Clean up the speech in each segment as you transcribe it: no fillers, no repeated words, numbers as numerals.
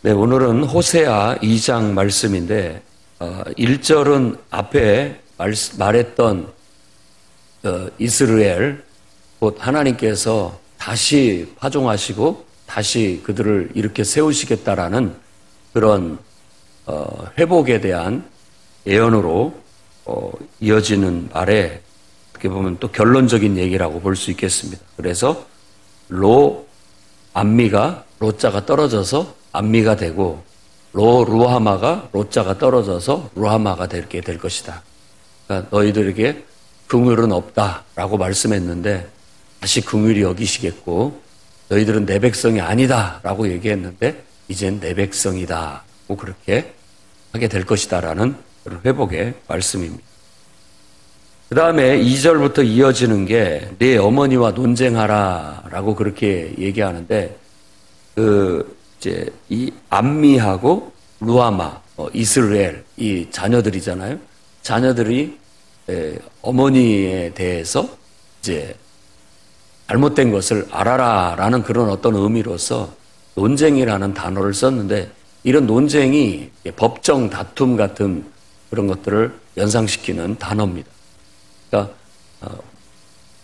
네, 오늘은 호세아 2장 말씀인데 1절은 앞에 말했던 이스라엘, 곧 하나님께서 다시 파종하시고 다시 그들을 이렇게 세우시겠다라는 그런 회복에 대한 예언으로 이어지는 말에 어떻게 보면 또 결론적인 얘기라고 볼 수 있겠습니다. 그래서 암미가 로자가 떨어져서 암미가 되고 루하마가 로자가 떨어져서 루하마가 되게 될 것이다. 그러니까 너희들에게 긍휼은 없다라고 말씀했는데 다시 긍휼히 여기시겠고 너희들은 내 백성이 아니다라고 얘기했는데 이젠 내 백성이다고 그렇게 하게 될 것이다라는 그런 회복의 말씀입니다. 그 다음에 2절부터 이어지는 게 네 어머니와 논쟁하라라고 그렇게 얘기하는데 이제 이 암미하고 루아마, 이스라엘 이 자녀들이잖아요. 자녀들이 어머니에 대해서 이제 잘못된 것을 알아라라는 그런 어떤 의미로서 논쟁이라는 단어를 썼는데 이런 논쟁이 법정 다툼 같은 그런 것들을 연상시키는 단어입니다. 그러니까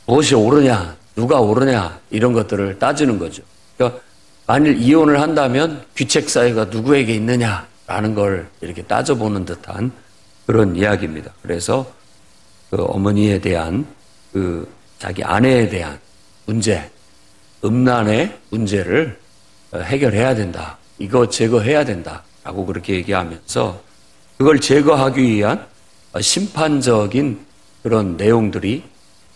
무엇이 옳으냐, 누가 옳으냐 이런 것들을 따지는 거죠. 그러니까 만일 이혼을 한다면 귀책 사유가 누구에게 있느냐라는 걸 이렇게 따져보는 듯한 그런 이야기입니다. 그래서 그 어머니에 대한 그 자기 아내에 대한 문제, 음란의 문제를 해결해야 된다. 이거 제거해야 된다라고 그렇게 얘기하면서 그걸 제거하기 위한 심판적인 그런 내용들이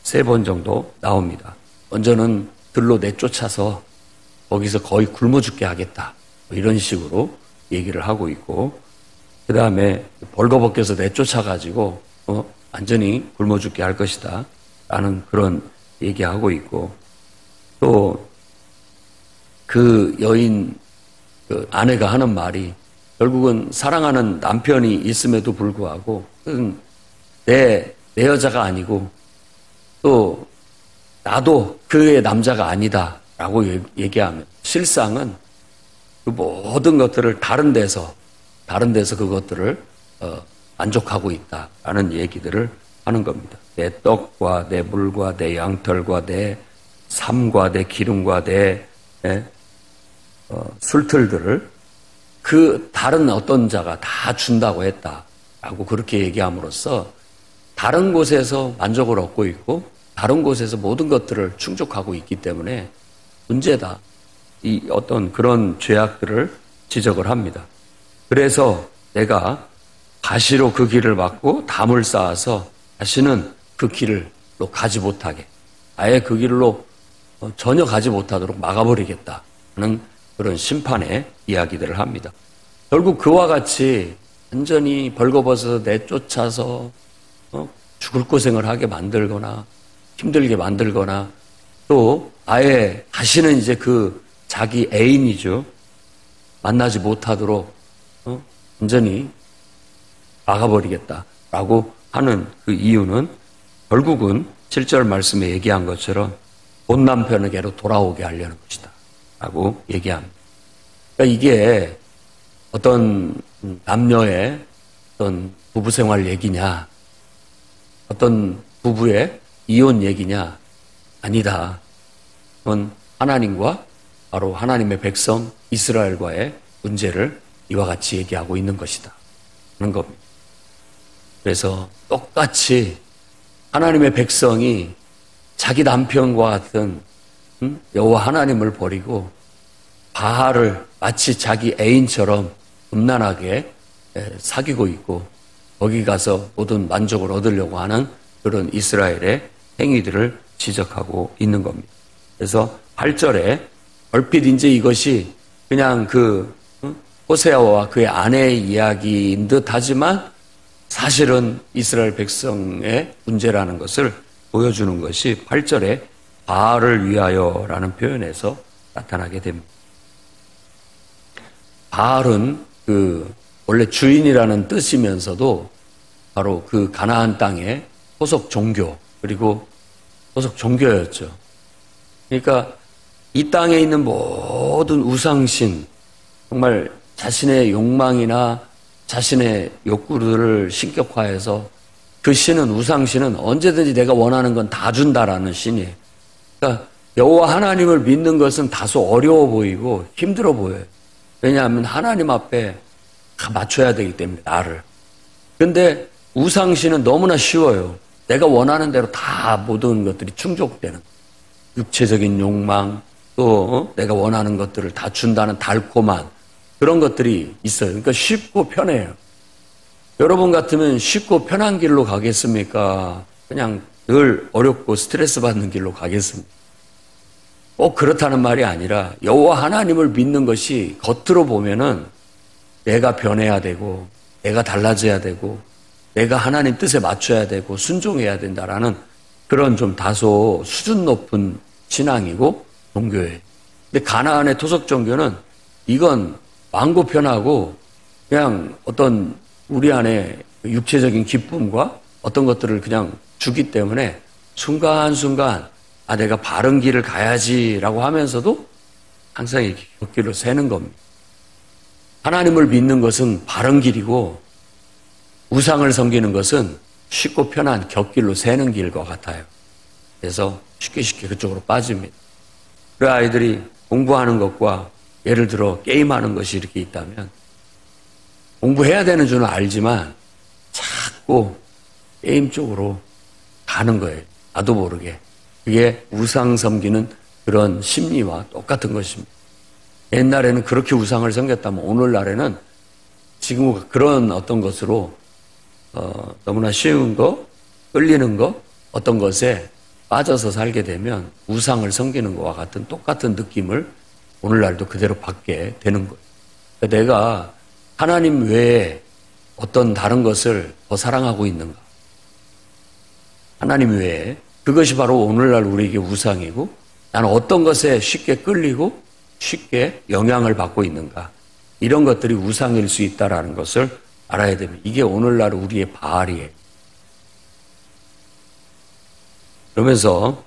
3번 정도 나옵니다. 먼저는 들로 내쫓아서 거기서 거의 굶어 죽게 하겠다. 이런 식으로 얘기를 하고 있고 그 다음에 벌거벗겨서 내쫓아가지고 완전히 굶어 죽게 할 것이다. 라는 그런 얘기하고 있고 또 그 여인 그 아내가 하는 말이 결국은 사랑하는 남편이 있음에도 불구하고 내 여자가 아니고 또 나도 그의 남자가 아니다라고 얘기하면 실상은 그 모든 것들을 다른 데서 그것들을 만족하고 있다라는 얘기들을 하는 겁니다. 내 떡과 내 물과 내 양털과 내 삶과 내 기름과 내 술틀들을 그 다른 어떤 자가 다 준다고 했다라고 그렇게 얘기함으로써 다른 곳에서 만족을 얻고 있고 다른 곳에서 모든 것들을 충족하고 있기 때문에 문제다. 이 어떤 그런 죄악들을 지적을 합니다. 그래서 내가 가시로 그 길을 막고 담을 쌓아서 다시는 그 길로 가지 못하게 아예 그 길로 전혀 가지 못하도록 막아버리겠다 하는 그런 심판의 이야기들을 합니다. 결국 그와 같이 완전히 벌거벗어서 내쫓아서 죽을 고생을 하게 만들거나 힘들게 만들거나 또 아예 다시는 이제 그 자기 애인이죠. 만나지 못하도록 완전히 막아버리겠다라고 하는 그 이유는 결국은 7절 말씀에 얘기한 것처럼 본 남편에게로 돌아오게 하려는 것이다 라고 얘기합니다. 그러니까 이게 어떤 남녀의 어떤 부부생활 얘기냐 어떤 부부의 이혼 얘기냐 아니다. 그건 하나님과 바로 하나님의 백성 이스라엘과의 문제를 이와 같이 얘기하고 있는 것이다 하는 겁니다. 그래서 똑같이 하나님의 백성이 자기 남편과 같은 여호와 하나님을 버리고 바알을 마치 자기 애인처럼 음란하게 사귀고 있고 거기 가서 모든 만족을 얻으려고 하는 그런 이스라엘의 행위들을 지적하고 있는 겁니다. 그래서 8절에 얼핏 이제 이것이 그냥 그 호세아와 그의 아내의 이야기인 듯 하지만 사실은 이스라엘 백성의 문제라는 것을 보여주는 것이 8절에 바알을 위하여라는 표현에서 나타나게 됩니다. 바알은 그 원래 주인이라는 뜻이면서도 바로 그 가나안 땅의 소속 종교 그리고 소속 종교였죠. 그러니까 이 땅에 있는 모든 우상신 정말 자신의 욕망이나 자신의 욕구들을 신격화해서 그 신은, 우상신은 언제든지 내가 원하는 건 다 준다라는 신이에요. 그러니까 여호와 하나님을 믿는 것은 다소 어려워 보이고 힘들어 보여요. 왜냐하면 하나님 앞에 다 맞춰야 되기 때문에, 나를. 근데 우상신은 너무나 쉬워요. 내가 원하는 대로 다 모든 것들이 충족되는, 육체적인 욕망, 또 내가 원하는 것들을 다 준다는 달콤한 그런 것들이 있어요. 그러니까 쉽고 편해요. 여러분 같으면 쉽고 편한 길로 가겠습니까? 그냥 늘 어렵고 스트레스 받는 길로 가겠습니까? 꼭 그렇다는 말이 아니라 여호와 하나님을 믿는 것이 겉으로 보면은 내가 변해야 되고, 내가 달라져야 되고, 내가 하나님 뜻에 맞춰야 되고 순종해야 된다라는 그런 좀 다소 수준 높은 신앙이고 종교예요. 근데 가나안의 토속 종교는 이건 완고편하고 그냥 어떤 우리 안에 육체적인 기쁨과 어떤 것들을 그냥 주기 때문에 순간순간 내가 바른 길을 가야지라고 하면서도 항상 이렇게 곁길로 새는 겁니다. 하나님을 믿는 것은 바른 길이고 우상을 섬기는 것은 쉽고 편한 곁길로 새는 길과 같아요. 그래서 쉽게 그쪽으로 빠집니다. 그래 아이들이 공부하는 것과 예를 들어 게임하는 것이 이렇게 있다면 공부해야 되는 줄은 알지만 자꾸 게임 쪽으로 가는 거예요. 나도 모르게. 그게 우상 섬기는 그런 심리와 똑같은 것입니다. 옛날에는 그렇게 우상을 섬겼다면 오늘날에는 지금 그런 어떤 것으로 너무나 쉬운 거, 끌리는 거, 어떤 것에 빠져서 살게 되면 우상을 섬기는 것과 같은 똑같은 느낌을 오늘날도 그대로 받게 되는 거예요. 그러니까 내가 하나님 외에 어떤 다른 것을 더 사랑하고 있는가? 하나님 외에 그것이 바로 오늘날 우리에게 우상이고 나는 어떤 것에 쉽게 끌리고 쉽게 영향을 받고 있는가? 이런 것들이 우상일 수 있다는 것을 알아야 됩니다. 이게 오늘날 우리의 바알이에요. 그러면서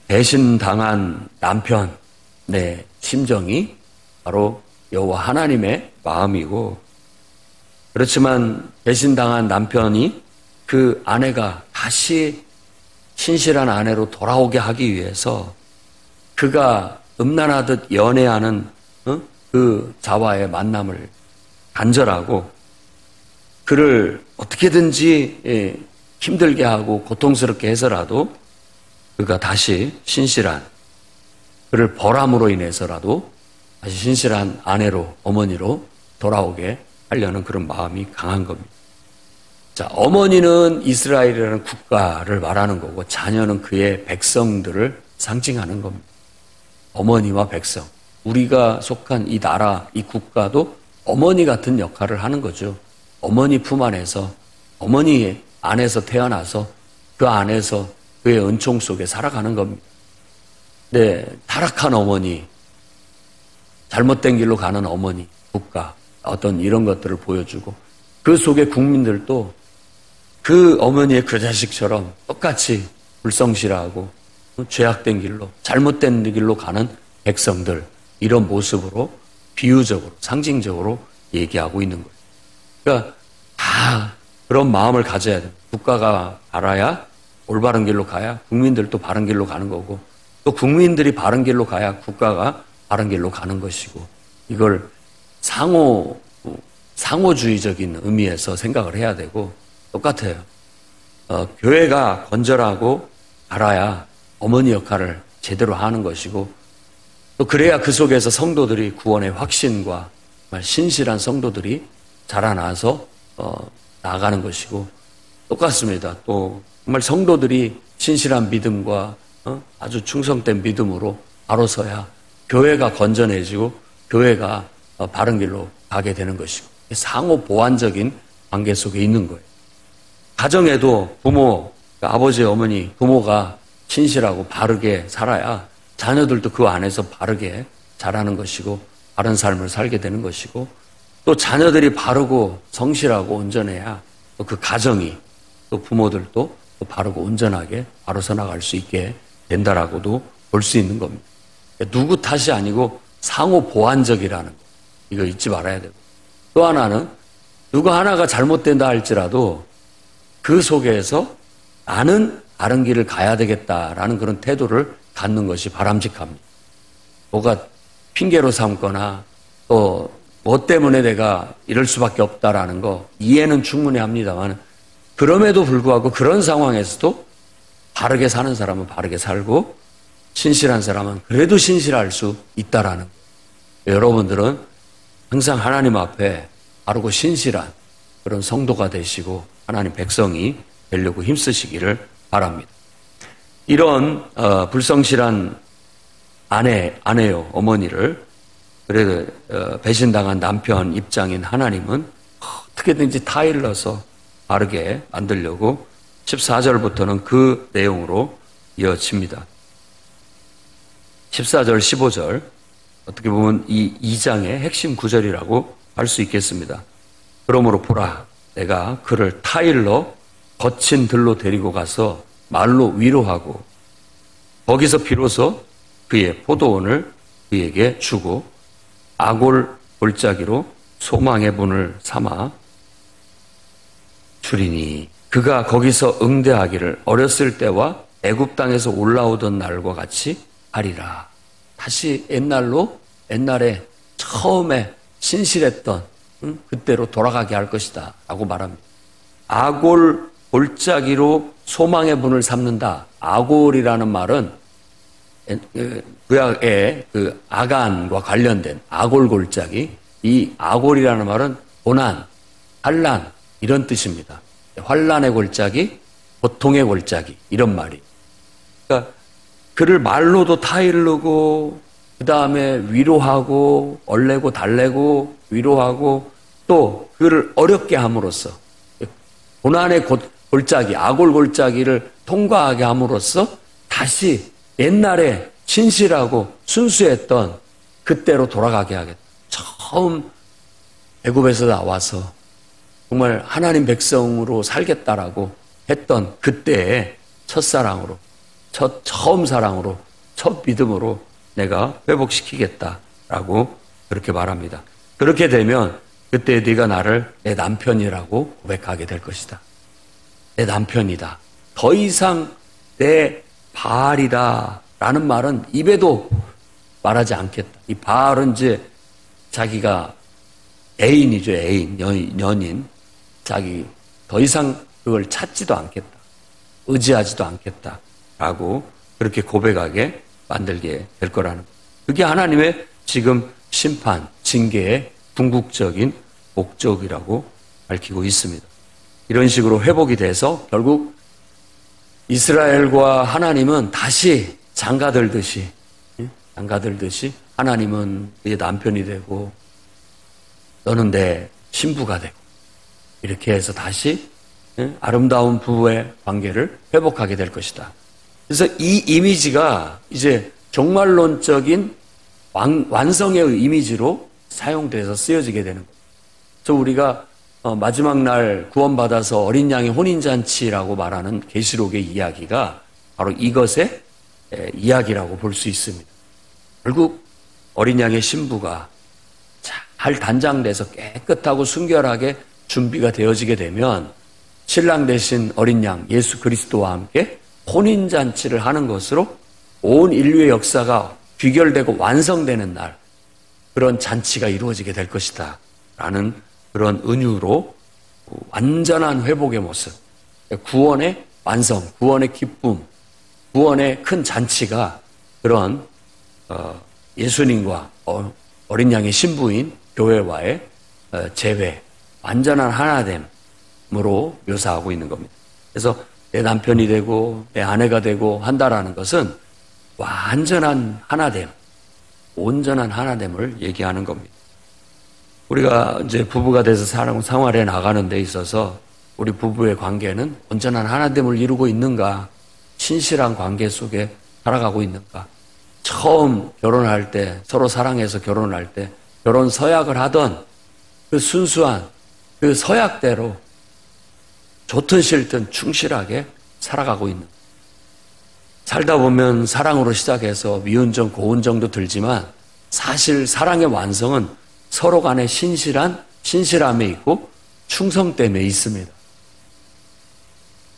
배신당한 남편의 심정이 바로 여호와 하나님의 마음이고, 그렇지만 배신당한 남편이 그 아내가 다시 신실한 아내로 돌아오게 하기 위해서 그가 음란하듯 연애하는 그 자와의 만남을 간절하고 그를 어떻게든지 힘들게 하고 고통스럽게 해서라도 그가 다시 신실한, 그를 벌함으로 인해서라도 다시 신실한 아내로, 어머니로 돌아오게 하려는 그런 마음이 강한 겁니다. 자, 어머니는 이스라엘이라는 국가를 말하는 거고 자녀는 그의 백성들을 상징하는 겁니다. 어머니와 백성. 우리가 속한 이 나라, 이 국가도 어머니 같은 역할을 하는 거죠. 어머니 품 안에서, 어머니 안에서 태어나서 그 안에서 그의 은총 속에 살아가는 겁니다. 네, 타락한 어머니, 잘못된 길로 가는 어머니, 국가, 어떤 이런 것들을 보여주고 그 속에 국민들도 그 어머니의 그 자식처럼 똑같이 불성실하고 죄악된 길로, 잘못된 길로 가는 백성들, 이런 모습으로 비유적으로, 상징적으로 얘기하고 있는 거예요. 그러니까 다 그런 마음을 가져야 돼요. 국가가 바라야 올바른 길로 가야 국민들도 바른 길로 가는 거고, 또 국민들이 바른 길로 가야 국가가 바른 길로 가는 것이고, 이걸 상호주의적인 의미에서 생각을 해야 되고 똑같아요. 교회가 건전하고 바라야 어머니 역할을 제대로 하는 것이고, 또 그래야 그 속에서 성도들이 구원의 확신과 정말 신실한 성도들이 자라나서 나아가는 것이고, 똑같습니다. 또 정말 성도들이 신실한 믿음과 아주 충성된 믿음으로 바로 서야 교회가 건전해지고 교회가 바른 길로 가게 되는 것이고, 상호 보완적인 관계 속에 있는 거예요. 가정에도 부모, 아버지, 어머니, 부모가 신실하고 바르게 살아야 자녀들도 그 안에서 바르게 자라는 것이고 바른 삶을 살게 되는 것이고, 또 자녀들이 바르고 성실하고 온전해야 또 그 가정이, 또 부모들도 또 바르고 온전하게 바로 서나갈 수 있게 된다라고도 볼 수 있는 겁니다. 누구 탓이 아니고 상호 보완적이라는 것. 이거 잊지 말아야 되고. 또 하나는 누가 하나가 잘못된다 할지라도 그 속에서 나는 다른 길을 가야 되겠다라는 그런 태도를 갖는 것이 바람직합니다. 뭐가 핑계로 삼거나 또 뭐 때문에 내가 이럴 수밖에 없다라는 거 이해는 충분히 합니다만 그럼에도 불구하고 그런 상황에서도 바르게 사는 사람은 바르게 살고 신실한 사람은 그래도 신실할 수 있다라는 거예요. 여러분들은 항상 하나님 앞에 바르고 신실한 그런 성도가 되시고 하나님 백성이 되려고 힘쓰시기를 바랍니다. 이런 불성실한 아내요 어머니를 그래도 배신당한 남편 입장인 하나님은 어떻게든지 타일러서 바르게 만들려고 14절부터는 그 내용으로 이어집니다. 14절, 15절 어떻게 보면 이 2장의 핵심 구절이라고 할 수 있겠습니다. 그러므로 보라, 내가 그를 타일러 거친 들로 데리고 가서 말로 위로하고 거기서 비로소 그의 포도원을 그에게 주고 아골 골짜기로 소망의 문을 삼아 주리니 그가 거기서 응대하기를 어렸을 때와 애굽 땅에서 올라오던 날과 같이 하리라. 다시 옛날에 처음에 신실했던 그때로 돌아가게 할 것이다 라고 말합니다. 아골 골짜기로 소망의 문을 삼는다. 아골이라는 말은 구약의 그 아간과 관련된 아골 골짜기, 이 아골이라는 말은 고난, 환난 이런 뜻입니다. 환난의 골짜기, 고통의 골짜기 이런 말이. 그러니까 그를 말로도 타이르고 그 다음에 위로하고 얼레고 달래고 위로하고 또 그를 어렵게 함으로써 고난의 골짜기, 아골 골짜기를 통과하게 함으로써 다시 옛날에 신실하고 순수했던 그때로 돌아가게 하겠다. 처음 애굽에서 나와서 정말 하나님 백성으로 살겠다라고 했던 그때의 첫사랑으로, 처음 사랑으로, 첫 믿음으로 내가 회복시키겠다라고 그렇게 말합니다. 그렇게 되면 그때 네가 나를 내 남편이라고 고백하게 될 것이다. 내 남편이다. 더 이상 내 바알이다 라는 말은 입에도 말하지 않겠다. 이 바알은 이제 자기가 애인이죠. 애인, 연인. 자기 더 이상 그걸 찾지도 않겠다. 의지하지도 않겠다 라고 그렇게 고백하게 만들게 될 거라는 거예요. 그게 하나님의 지금 심판, 징계의 궁극적인 목적이라고 밝히고 있습니다. 이런 식으로 회복이 돼서 결국 이스라엘과 하나님은 다시 장가들듯이 하나님은 네 남편이 되고 너는 내 신부가 되고 이렇게 해서 다시 아름다운 부부의 관계를 회복하게 될 것이다. 그래서 이 이미지가 이제 종말론적인 완성의 이미지로 사용돼서 쓰여지게 되는 거예요. 그래서 우리가 마지막 날 구원받아서 어린 양의 혼인잔치라고 말하는 계시록의 이야기가 바로 이것의 이야기라고 볼 수 있습니다. 결국 어린 양의 신부가 잘 단장돼서 깨끗하고 순결하게 준비가 되어지게 되면 신랑 대신 어린 양 예수 그리스도와 함께 혼인잔치를 하는 것으로 온 인류의 역사가 귀결되고 완성되는 날 그런 잔치가 이루어지게 될 것이다 라는 그런 은유로 완전한 회복의 모습, 구원의 완성, 구원의 기쁨, 구원의 큰 잔치가 그런 예수님과 어린 양의 신부인 교회와의 재회, 완전한 하나됨으로 묘사하고 있는 겁니다. 그래서 내 남편이 되고 내 아내가 되고 한다라는 것은 완전한 하나됨, 온전한 하나됨을 얘기하는 겁니다. 우리가 이제 부부가 돼서 생활에 나가는 데 있어서 우리 부부의 관계는 온전한 하나됨을 이루고 있는가? 신실한 관계 속에 살아가고 있는가? 처음 결혼할 때, 서로 사랑해서 결혼할 때 결혼 서약을 하던 그 순수한 그 서약대로 좋든 싫든 충실하게 살아가고 있는. 살다 보면 사랑으로 시작해서 미운정, 고운정도 들지만 사실 사랑의 완성은 서로 간의 신실함에 있고 충성됨에 있습니다.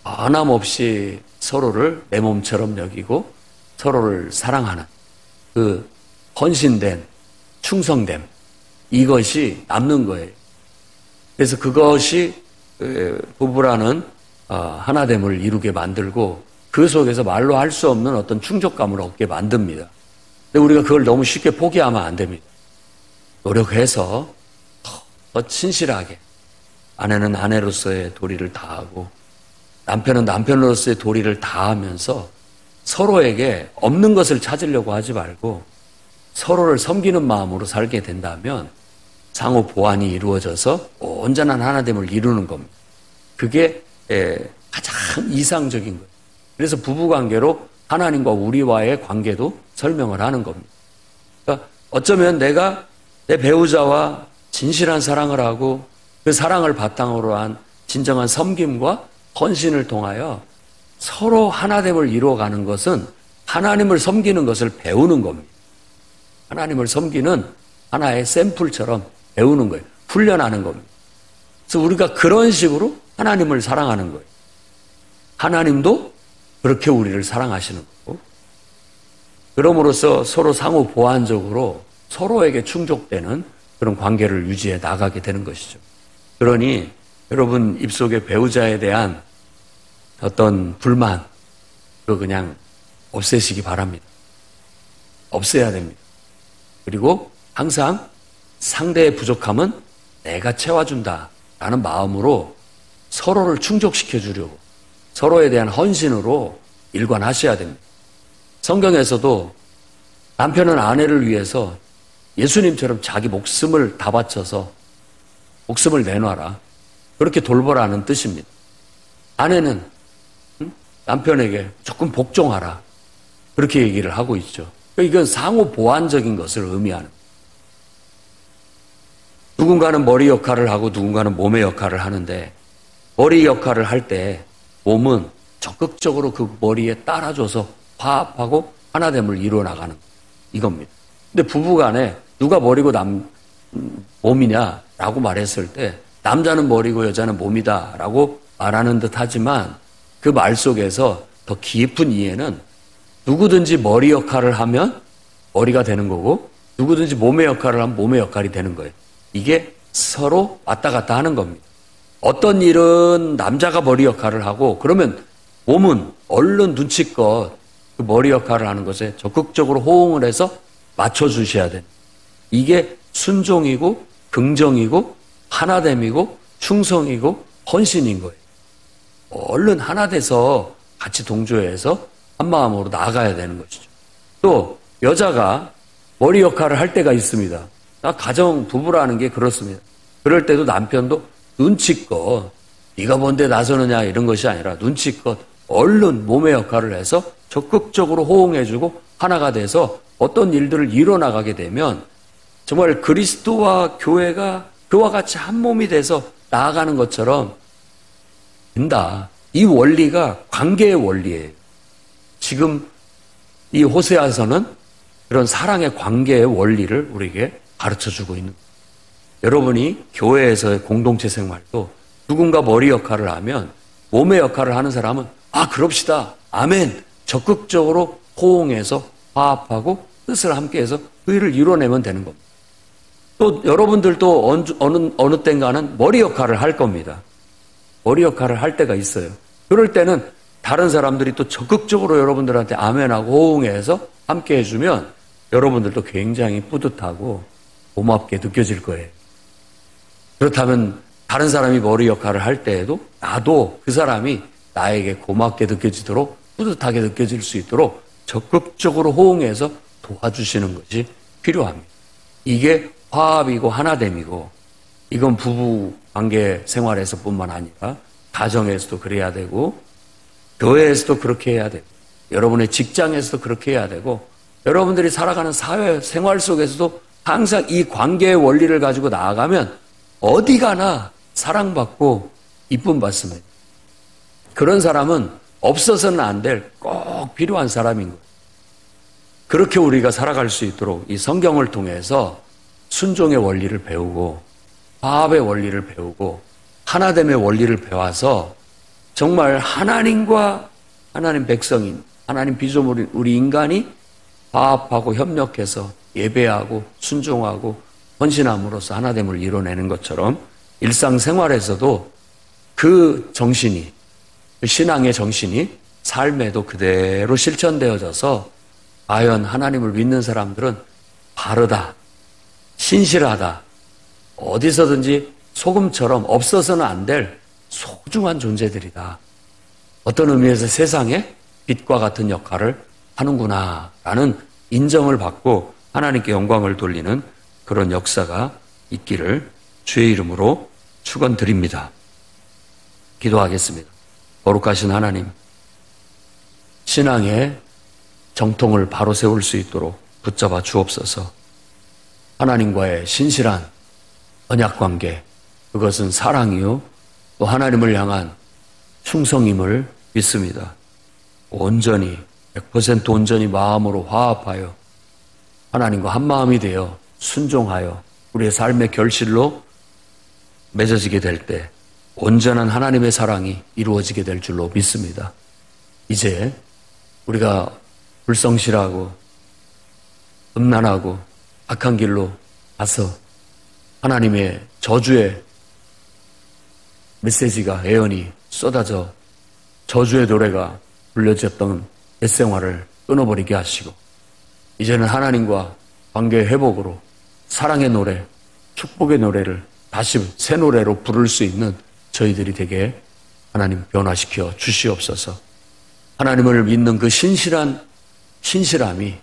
변함없이 서로를 내 몸처럼 여기고 서로를 사랑하는 그 헌신된 충성됨, 이것이 남는 거예요. 그래서 그것이 부부라는 하나됨을 이루게 만들고 그 속에서 말로 할 수 없는 어떤 충족감을 얻게 만듭니다. 근데 우리가 그걸 너무 쉽게 포기하면 안 됩니다. 노력해서 더 신실하게 아내는 아내로서의 도리를 다하고 남편은 남편으로서의 도리를 다하면서 서로에게 없는 것을 찾으려고 하지 말고 서로를 섬기는 마음으로 살게 된다면 상호 보완이 이루어져서 온전한 하나됨을 이루는 겁니다. 그게 가장 이상적인 거예요. 그래서 부부관계로 하나님과 우리와의 관계도 설명을 하는 겁니다. 그러니까 어쩌면 내가 내 배우자와 진실한 사랑을 하고 그 사랑을 바탕으로 한 진정한 섬김과 헌신을 통하여 서로 하나됨을 이루어가는 것은 하나님을 섬기는 것을 배우는 겁니다. 하나님을 섬기는 하나의 샘플처럼 배우는 거예요. 훈련하는 겁니다. 그래서 우리가 그런 식으로 하나님을 사랑하는 거예요. 하나님도 그렇게 우리를 사랑하시는 거고, 그럼으로써 서로 상호 보완적으로 서로에게 충족되는 그런 관계를 유지해 나가게 되는 것이죠. 그러니 여러분 입속에 배우자에 대한 어떤 불만, 그거 그냥 없애시기 바랍니다. 없애야 됩니다. 그리고 항상 상대의 부족함은 내가 채워준다라는 마음으로 서로를 충족시켜 주려고 서로에 대한 헌신으로 일관하셔야 됩니다. 성경에서도 남편은 아내를 위해서 예수님처럼 자기 목숨을 다 바쳐서 목숨을 내놔라. 그렇게 돌보라는 뜻입니다. 아내는 남편에게 조금 복종하라. 그렇게 얘기를 하고 있죠. 이건 상호 보완적인 것을 의미하는. 누군가는 머리 역할을 하고 누군가는 몸의 역할을 하는데 머리 역할을 할 때 몸은 적극적으로 그 머리에 따라줘서 화합하고 하나됨을 이루어 나가는 이겁니다. 근데 부부간에 누가 머리고 몸이냐라고 말했을 때 남자는 머리고 여자는 몸이다라고 말하는 듯 하지만 그 말 속에서 더 깊은 이해는 누구든지 머리 역할을 하면 머리가 되는 거고 누구든지 몸의 역할을 하면 몸의 역할이 되는 거예요. 이게 서로 왔다 갔다 하는 겁니다. 어떤 일은 남자가 머리 역할을 하고 그러면 몸은 얼른 눈치껏 그 머리 역할을 하는 것에 적극적으로 호응을 해서 맞춰주셔야 돼요. 이게 순종이고 긍정이고 하나됨이고 충성이고 헌신인 거예요. 얼른 하나 돼서 같이 동조해서 한 마음으로 나아가야 되는 것이죠. 또 여자가 머리 역할을 할 때가 있습니다. 가정 부부라는 게 그렇습니다. 그럴 때도 남편도 눈치껏 네가 뭔데 나서느냐 이런 것이 아니라 눈치껏 얼른 몸의 역할을 해서 적극적으로 호응해주고 하나가 돼서 어떤 일들을 이뤄나가게 되면 정말 그리스도와 교회가 그와 같이 한 몸이 돼서 나아가는 것처럼 된다. 이 원리가 관계의 원리예요. 지금 이 호세아서는 그런 사랑의 관계의 원리를 우리에게 가르쳐주고 있는 거예요. 여러분이 교회에서의 공동체 생활도 누군가 머리 역할을 하면 몸의 역할을 하는 사람은 그럽시다. 아멘. 적극적으로 호응해서 화합하고 뜻을 함께해서 그 일을 이뤄내면 되는 겁니다. 또 여러분들도 어느 땐가는 머리 역할을 할 겁니다. 머리 역할을 할 때가 있어요. 그럴 때는 다른 사람들이 또 적극적으로 여러분들한테 아멘하고 호응해서 함께 해주면 여러분들도 굉장히 뿌듯하고 고맙게 느껴질 거예요. 그렇다면 다른 사람이 머리 역할을 할 때에도 나도 그 사람이 나에게 고맙게 느껴지도록 뿌듯하게 느껴질 수 있도록 적극적으로 호응해서 도와주시는 것이 필요합니다. 이게 화합이고 하나됨이고 이건 부부 관계 생활에서뿐만 아니라 가정에서도 그래야 되고 교회에서도 그렇게 해야 되고 여러분의 직장에서도 그렇게 해야 되고 여러분들이 살아가는 사회 생활 속에서도 항상 이 관계의 원리를 가지고 나아가면 어디 가나 사랑받고 이쁨 받습니다. 그런 사람은 없어서는 안 될 꼭 필요한 사람인 거예요. 그렇게 우리가 살아갈 수 있도록 이 성경을 통해서 순종의 원리를 배우고 화합의 원리를 배우고 하나됨의 원리를 배워서 정말 하나님과 하나님 백성인 하나님 피조물인 우리 인간이 화합하고 협력해서 예배하고 순종하고 헌신함으로써 하나됨을 이뤄내는 것처럼 일상생활에서도 그 정신이, 그 신앙의 정신이 삶에도 그대로 실천되어져서 과연 하나님을 믿는 사람들은 바르다, 신실하다, 어디서든지 소금처럼 없어서는 안 될 소중한 존재들이다. 어떤 의미에서 세상에 빛과 같은 역할을 하는구나라는 인정을 받고 하나님께 영광을 돌리는 그런 역사가 있기를 주의 이름으로 축원드립니다. 기도하겠습니다. 거룩하신 하나님, 신앙의 정통을 바로 세울 수 있도록 붙잡아 주옵소서. 하나님과의 신실한 언약관계, 그것은 사랑이요 또 하나님을 향한 충성임을 믿습니다. 온전히 100% 온전히 마음으로 화합하여 하나님과 한마음이 되어 순종하여 우리의 삶의 결실로 맺어지게 될 때 온전한 하나님의 사랑이 이루어지게 될 줄로 믿습니다. 이제 우리가 불성실하고 음란하고 악한 길로 가서 하나님의 저주의 메시지가 애연히 쏟아져 저주의 노래가 불려졌던 옛생활을 끊어버리게 하시고 이제는 하나님과 관계 회복으로 사랑의 노래, 축복의 노래를 다시 새 노래로 부를 수 있는 저희들이 되게 하나님 변화시켜 주시옵소서. 하나님을 믿는 그 신실함이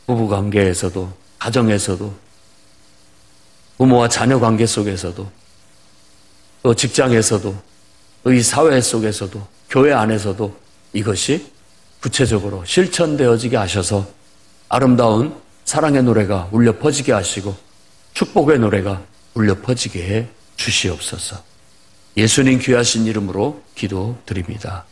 부부관계에서도 가정에서도 부모와 자녀 관계 속에서도 또 직장에서도 또 이 사회 속에서도 교회 안에서도 이것이 구체적으로 실천되어지게 하셔서 아름다운 사랑의 노래가 울려 퍼지게 하시고 축복의 노래가 울려 퍼지게 해 주시옵소서. 예수님 귀하신 이름으로 기도드립니다.